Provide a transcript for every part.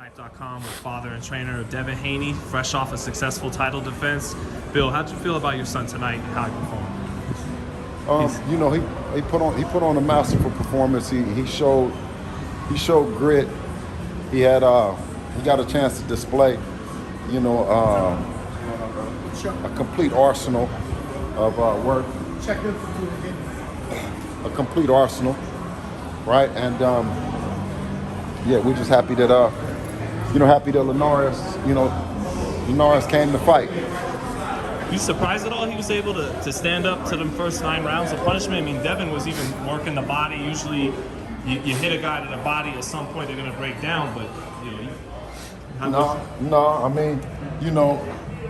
FightHype.com with father and trainer Devin Haney, fresh off a successful title defense. Bill, how'd you feel about your son tonight and how he performed? He put on a masterful performance. He showed grit. He got a chance to display, a complete arsenal of work. A complete arsenal, right? And we're just happy that Linares came to fight. You surprised at all he was able to stand up to them first 9 rounds of punishment? I mean, Devin was even working the body. Usually, you hit a guy to the body, at some point they're going to break down. But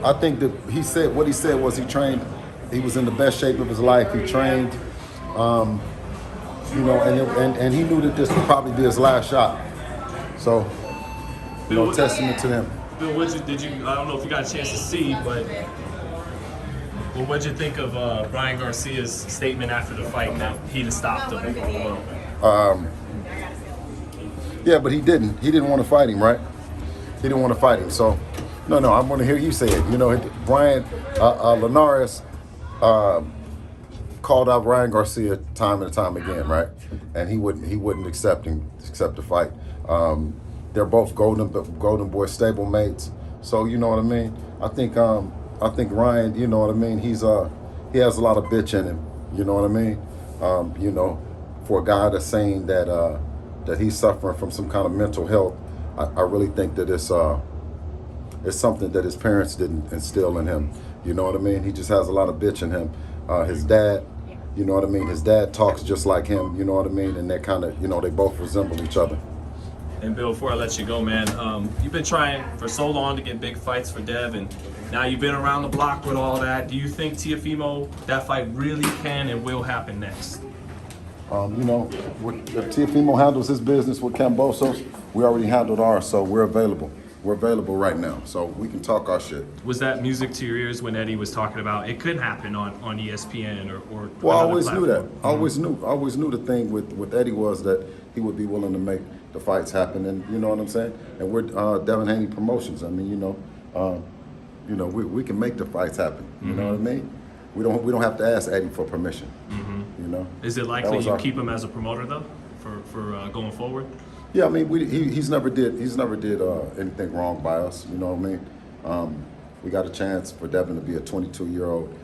I think that he said was he trained. He was in the best shape of his life. He trained, and he knew that this would probably be his last shot. So, Bill, testament to them. Bill, I don't know if you got a chance to see, but what'd you think of Ryan Garcia's statement after the fight that he'd have stopped him? But he didn't. He didn't want to fight him, right? He didn't want to fight him. So, no, I want to hear you say it. Brian Linares called out Ryan Garcia time and time again, right? And he wouldn't accept the fight. They're both Golden Boy stablemates. So you know what I mean? I think Ryan, you know what I mean? He has a lot of bitch in him. You know what I mean? For a guy that's saying that he's suffering from some kind of mental health, I really think that it's something that his parents didn't instill in him. You know what I mean? He just has a lot of bitch in him. His dad, you know what I mean? His dad talks just like him, you know what I mean? And they're kind of, they both resemble each other. And Bill, before I let you go, man, you've been trying for so long to get big fights for Dev, and now you've been around the block with all that. Do you think Teofimo, that fight really can and will happen next? If Teofimo handles his business with Kambosos, we already handled ours, so we're available. We're available right now, so we can talk our shit. Was that music to your ears when Eddie was talking about it could happen on ESPN or Well, I always platform? knew that. I always knew the thing with Eddie was that he would be willing to make the fights happen, and you know what I'm saying. And we're Devin Haney Promotions. I mean, we can make the fights happen. You know what I mean? We don't have to ask Eddie for permission. Is it likely you keep him as a promoter though, for going forward? Yeah, I mean, he's never did anything wrong by us. You know what I mean? We got a chance for Devin to be a 22-year-old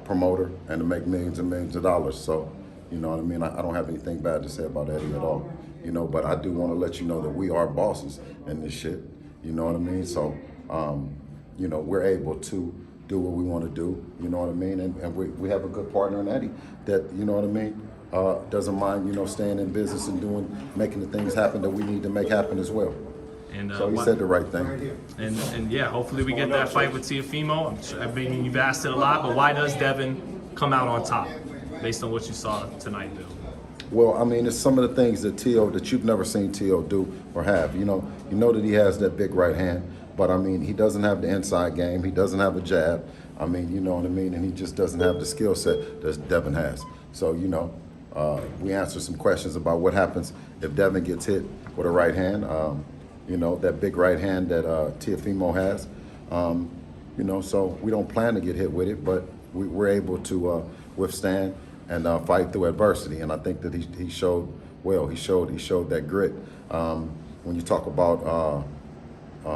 promoter and to make millions and millions of dollars. So, you know what I mean? I don't have anything bad to say about Eddie at all. But I do want to let you know that we are bosses in this shit. You know what I mean? So, we're able to do what we want to do. You know what I mean? And we have a good partner in Eddie that, you know what I mean? Doesn't mind, staying in business and making the things happen that we need to make happen as well. And so he said the right thing. And yeah, hopefully we get that fight with Teofimo. I mean, you've asked it a lot, but why does Devin come out on top based on what you saw tonight, Bill? Well, I mean, it's some of the things that you've never seen Teo do or have. You know that he has that big right hand, but I mean, he doesn't have the inside game. He doesn't have a jab. I mean, you know what I mean? And he just doesn't have the skill set that Devin has. So, we answered some questions about what happens if Devin gets hit with a right hand, that big right hand that Teofimo has. So we don't plan to get hit with it, but we're able to withstand and fight through adversity. And I think that he showed that grit. When you talk about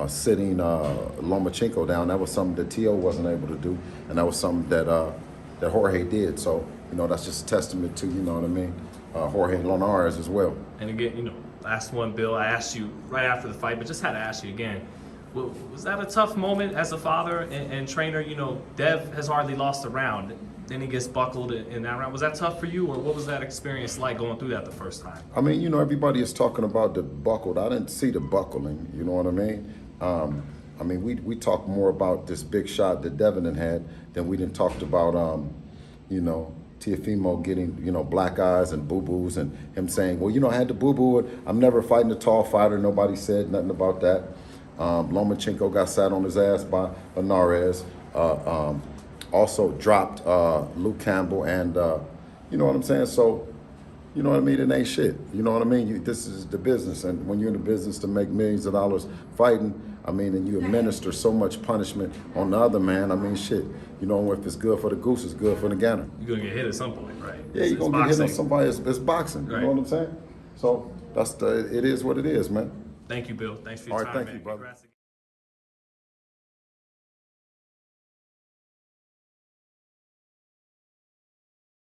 sitting Lomachenko down, that was something that Teo wasn't able to do, and that was something that Jorge did. So, that's just a testament to, Jorge Linares as well. And again, last one, Bill, I asked you right after the fight, but just had to ask you again. Was that a tough moment as a father and trainer? Dev has hardly lost a round. Then he gets buckled in that round. Was that tough for you, or what was that experience like going through that the first time? I mean, everybody is talking about the buckled. I didn't see the buckling, you know what I mean? We talked more about this big shot that Devin had than we didn't talked about, Teofimo getting, black eyes and boo-boos and him saying, well, I had the boo-boo. I'm never fighting a tall fighter. Nobody said nothing about that. Lomachenko got sat on his ass by Linares. Also dropped Luke Campbell and, you know what I'm saying? So you know what I mean, it ain't shit. You know what I mean? This is the business, and when you're in the business to make millions of dollars fighting, I mean, and you administer so much punishment on the other man, I mean, shit. You know, if it's good for the goose, it's good for the gander. You're gonna get hit at some point, right? Yeah, you're gonna get hit on somebody. It's boxing. You Right. know what I'm saying? So it is what it is, man. Thank you, Bill. Thanks for your All right, time, thank man. you, brother. Congrats again.